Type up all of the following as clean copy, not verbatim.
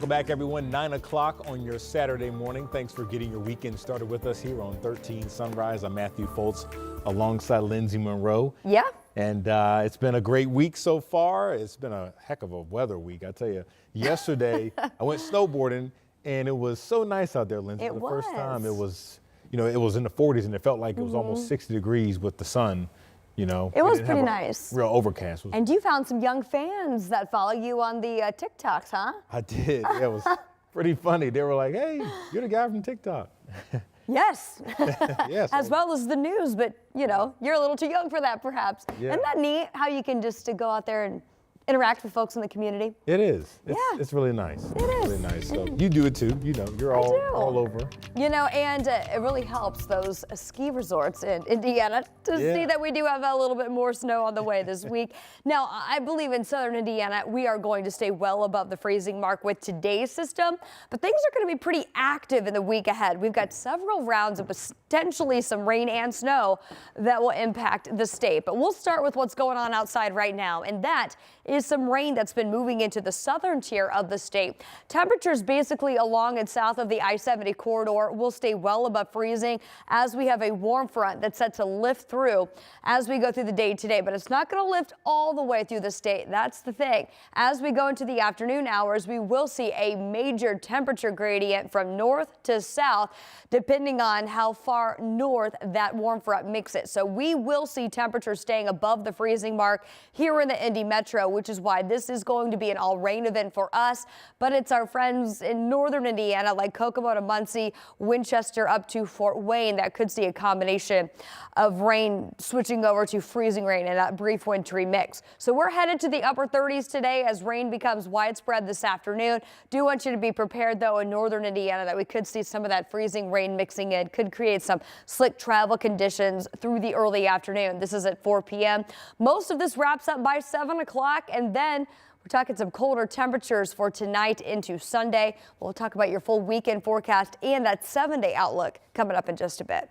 Welcome back, everyone. 9 o'clock on your Saturday morning. Thanks for getting your weekend started with us here on 13 Sunrise. I'm Matthew Foltz alongside Lindsay Monroe. Yeah. And it's been a great week so far. It's been a heck of a weather week, I tell you. Yesterday, I went snowboarding, and it was so nice out there, Lindsay. The first time it was, it was in the 40s, and it felt like it was almost 60 degrees with the sun. It was pretty nice. Real overcast. And you found some young fans that follow you on the TikToks, huh? I did. Yeah, it was pretty funny. They were like, "Hey, you're the guy from TikTok." Yes. Yes. As well as the news, but you're a little too young for that, perhaps. Yeah. Isn't that neat how you can just go out there and interact with folks in the community? It is. It's really nice. It is. Really nice. So you do it too. You're all over. And it really helps those ski resorts in Indiana to see that we do have a little bit more snow on the way this week. Now, I believe in southern Indiana, we are going to stay well above the freezing mark with today's system, but things are going to be pretty active in the week ahead. We've got several rounds of potentially some rain and snow that will impact the state. But we'll start with what's going on outside right now, and that is some rain that's been moving into the southern tier of the state. Temperatures basically along and south of the I-70 corridor will stay well above freezing as we have a warm front that's set to lift through as we go through the day today, but it's not going to lift all the way through the state. That's the thing. As we go into the afternoon hours, we will see a major temperature gradient from north to south, depending on how far north that warm front makes it. So we will see temperatures staying above the freezing mark here in the Indy Metro, which is why this is going to be an all rain event for us, but it's our friends in northern Indiana like Kokomo to Muncie, Winchester up to Fort Wayne that could see a combination of rain switching over to freezing rain and that brief wintry mix. So we're headed to the upper 30s today as rain becomes widespread this afternoon. Do want you to be prepared though in northern Indiana that we could see some of that freezing rain mixing in, could create some slick travel conditions through the early afternoon. This is at 4 p.m. Most of this wraps up by 7 o'clock, and then we're talking some colder temperatures for tonight into Sunday. We'll talk about your full weekend forecast and that 7-day outlook coming up in just a bit.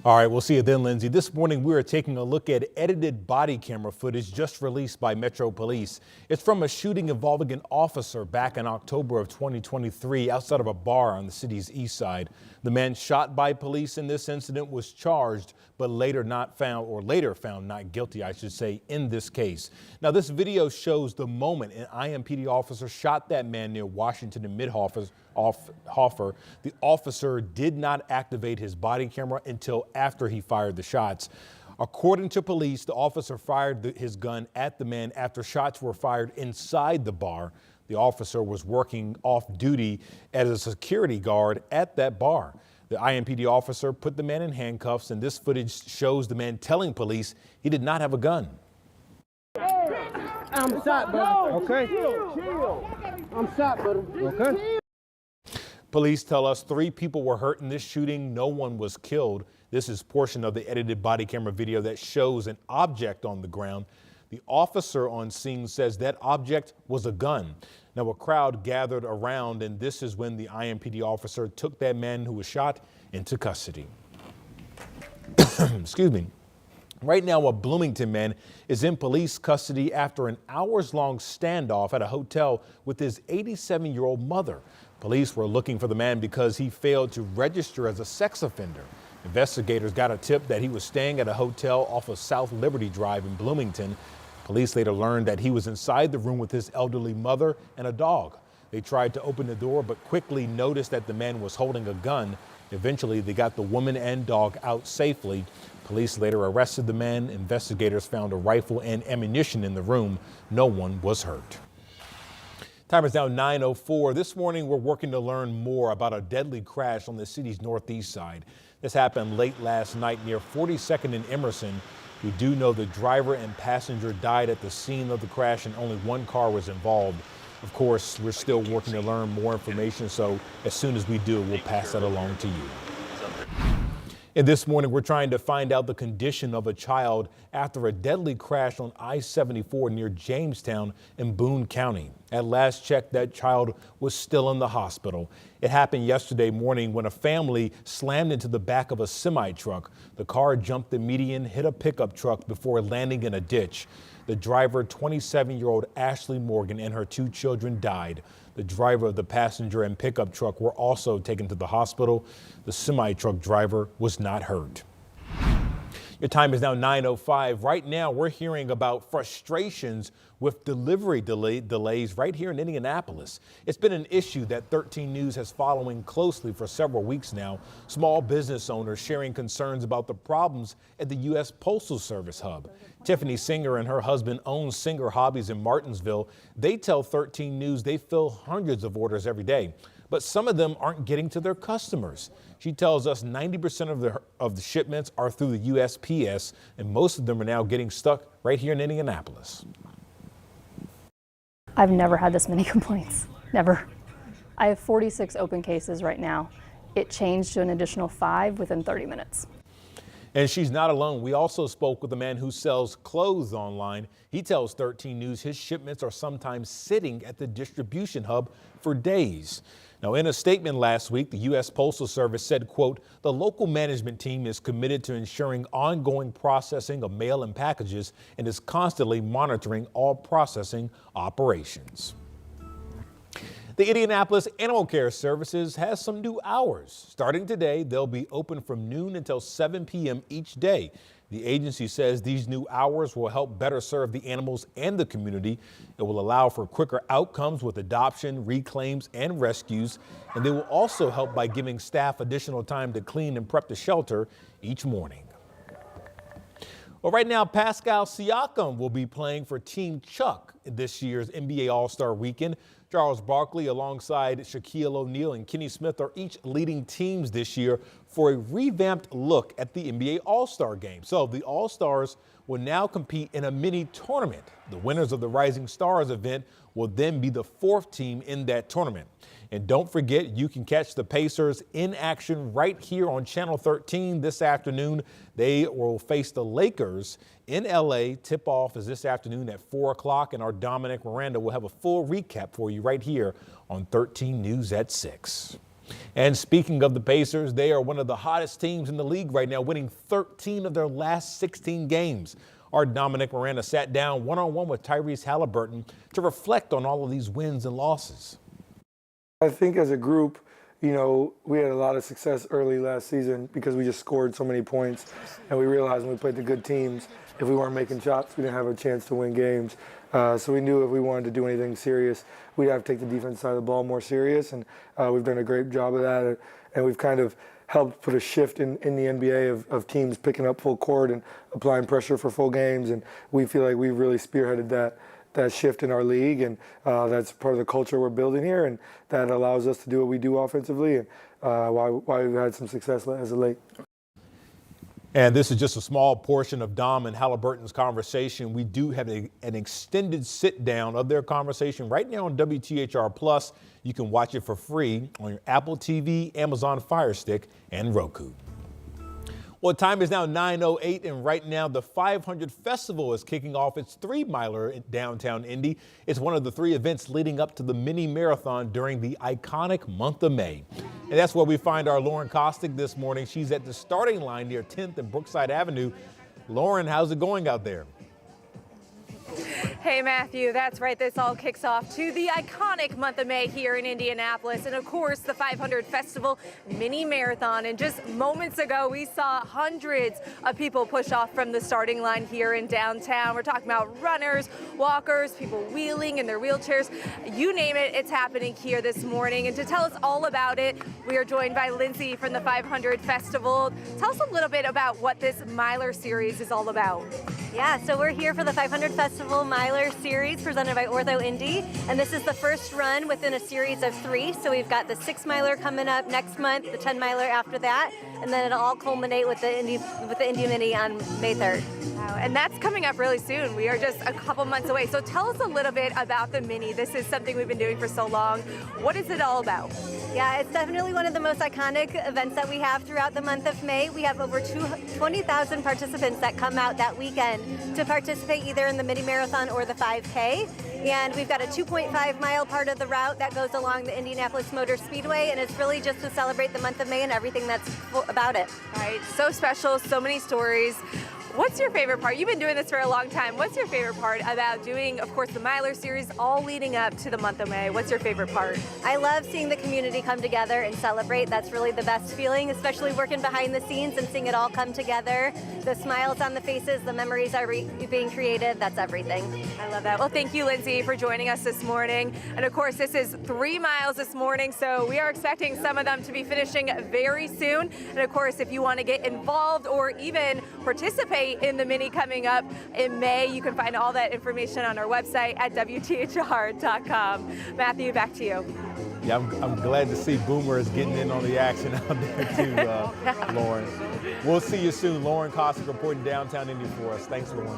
All right, we'll see you then, Lindsay. This morning, we are taking a look at edited body camera footage just released by Metro Police. It's from a shooting involving an officer back in October of 2023 outside of a bar on the city's east side. The man shot by police in this incident was charged, but later found not guilty, I should say, in this case. Now, this video shows the moment an IMPD officer shot that man near Washington and Mid-Hoffer. The officer did not activate his body camera until after he fired the shots. According to police, the officer fired his gun at the man after shots were fired inside the bar. The officer was working off duty as a security guard at that bar. The IMPD officer put the man in handcuffs, and this footage shows the man telling police he did not have a gun. I'm shot, brother. Okay. Chill. I'm shot, brother. Okay. Police tell us 3 people were hurt in this shooting. No one was killed. This is portion of the edited body camera video that shows an object on the ground. The officer on scene says that object was a gun. Now, a crowd gathered around, and this is when the IMPD officer took that man who was shot into custody. Excuse me. Right now, a Bloomington man is in police custody after an hours-long standoff at a hotel with his 87-year-old mother. Police were looking for the man because he failed to register as a sex offender. Investigators got a tip that he was staying at a hotel off of South Liberty Drive in Bloomington. Police later learned that he was inside the room with his elderly mother and a dog. They tried to open the door, but quickly noticed that the man was holding a gun. Eventually, they got the woman and dog out safely. Police later arrested the man. Investigators found a rifle and ammunition in the room. No one was hurt. Time is now 9:04. This morning, we're working to learn more about a deadly crash on the city's northeast side. This happened late last night near 42nd and Emerson. We do know the driver and passenger died at the scene of the crash and only one car was involved. Of course, we're still working to learn more information, so as soon as we do, we'll pass that along to you. And this morning, we're trying to find out the condition of a child after a deadly crash on I-74 near Jamestown in Boone County. At last check, that child was still in the hospital. It happened yesterday morning when a family slammed into the back of a semi-truck. The car jumped the median, hit a pickup truck before landing in a ditch. The driver, 27-year-old Ashley Morgan, and her 2 children died. The driver of the passenger and pickup truck were also taken to the hospital. The semi-truck driver was not hurt. Your time is now 9:05. Right now, we're hearing about frustrations with delivery delays right here in Indianapolis. It's been an issue that 13 News has following closely for several weeks now. Small business owners sharing concerns about the problems at the U.S. Postal Service hub. Tiffany Singer and her husband own Singer Hobbies in Martinsville. They tell 13 News they fill hundreds of orders every day, but some of them aren't getting to their customers. She tells us 90% of the shipments are through the USPS, and most of them are now getting stuck right here in Indianapolis. I've never had this many complaints, never. I have 46 open cases right now. It changed to an additional 5 within 30 minutes. And she's not alone. We also spoke with a man who sells clothes online. He tells 13 News his shipments are sometimes sitting at the distribution hub for days. Now, in a statement last week, the U.S. Postal Service said, quote, the local management team is committed to ensuring ongoing processing of mail and packages and is constantly monitoring all processing operations. The Indianapolis Animal Care Services has some new hours. Starting today, they'll be open from noon until 7 p.m. each day. The agency says these new hours will help better serve the animals and the community. It will allow for quicker outcomes with adoption, reclaims, and rescues. And they will also help by giving staff additional time to clean and prep the shelter each morning. Well, right now, Pascal Siakam will be playing for Team Chuck this year's NBA All-Star Weekend. Charles Barkley alongside Shaquille O'Neal and Kenny Smith are each leading teams this year for a revamped look at the NBA All-Star Game. So the All-Stars will now compete in a mini tournament. The winners of the Rising Stars event will then be the 4th team in that tournament. And don't forget, you can catch the Pacers in action right here on Channel 13 this afternoon. They will face the Lakers in LA. Tip-off is this afternoon at 4 o'clock, and our Dominic Miranda will have a full recap for you right here on 13 News at 6. And speaking of the Pacers, they are one of the hottest teams in the league right now, winning 13 of their last 16 games. Our Dominic Miranda sat down one-on-one with Tyrese Halliburton to reflect on all of these wins and losses. I think as a group, you know, we had a lot of success early last season because we just scored so many points. And we realized when we played the good teams, if we weren't making shots, we didn't have a chance to win games. So we knew if we wanted to do anything serious, we'd have to take the defense side of the ball more serious. And we've done a great job of that. And we've kind of helped put a shift in the NBA of teams picking up full court and applying pressure for full games. And we feel like we've really spearheaded that shift in our league, and that's part of the culture we're building here, and that allows us to do what we do offensively, and why we've had some success as of late. And this is just a small portion of Dom and Halliburton's conversation. We do have an extended sit down of their conversation right now on WTHR Plus. You can watch it for free on your Apple TV, Amazon Fire Stick, and Roku. Well, time is now 9:08, and right now the 500 Festival is kicking off its 3-miler in downtown Indy. It's one of the 3 events leading up to the mini marathon during the iconic month of May. And that's where we find our Lauren Kostick this morning. She's at the starting line near 10th and Brookside Avenue. Lauren, how's it going out there? Hey, Matthew, that's right. This all kicks off to the iconic month of May here in Indianapolis. And of course, the 500 Festival mini marathon. And just moments ago, we saw hundreds of people push off from the starting line here in downtown. We're talking about runners, walkers, people wheeling in their wheelchairs. You name it, it's happening here this morning. And to tell us all about it, we are joined by Lindsay from the 500 Festival. Tell us a little bit about what this Miler series is all about. Yeah, so we're here for the 500 Festival Miler Series presented by Ortho Indy, and this is the first run within a series of 3. So we've got the 6-miler coming up next month, the 10-miler after that, and then it'll all culminate with the Indy Mini on May 3rd. Wow, and that's coming up really soon. We are just a couple months away. So tell us a little bit about the Mini. This is something we've been doing for so long. What is it all about? Yeah, it's definitely one of the most iconic events that we have throughout the month of May. We have over 20,000 participants that come out that weekend to participate either in the mini marathon or the 5K. And we've got a 2.5-mile part of the route that goes along the Indianapolis Motor Speedway, and it's really just to celebrate the month of May and everything that's about it. Right, so special, so many stories. What's your favorite part? You've been doing this for a long time. What's your favorite part about doing, of course, the Miler Series all leading up to the month of May? What's your favorite part? I love seeing the community come together and celebrate. That's really the best feeling, especially working behind the scenes and seeing it all come together. The smiles on the faces, the memories are being created. That's everything. I love that. Well, thank you, Lindsay, for joining us this morning. And of course, this is 3 miles this morning, so we are expecting some of them to be finishing very soon. And of course, if you want to get involved or even participate in the mini coming up in May, you can find all that information on our website at WTHR.com. Matthew, back to you. Yeah, I'm glad to see Boomer is getting in on the action out there too, Lauren. We'll see you soon. Lauren Cossack reporting downtown Indy for us. Thanks, Lauren.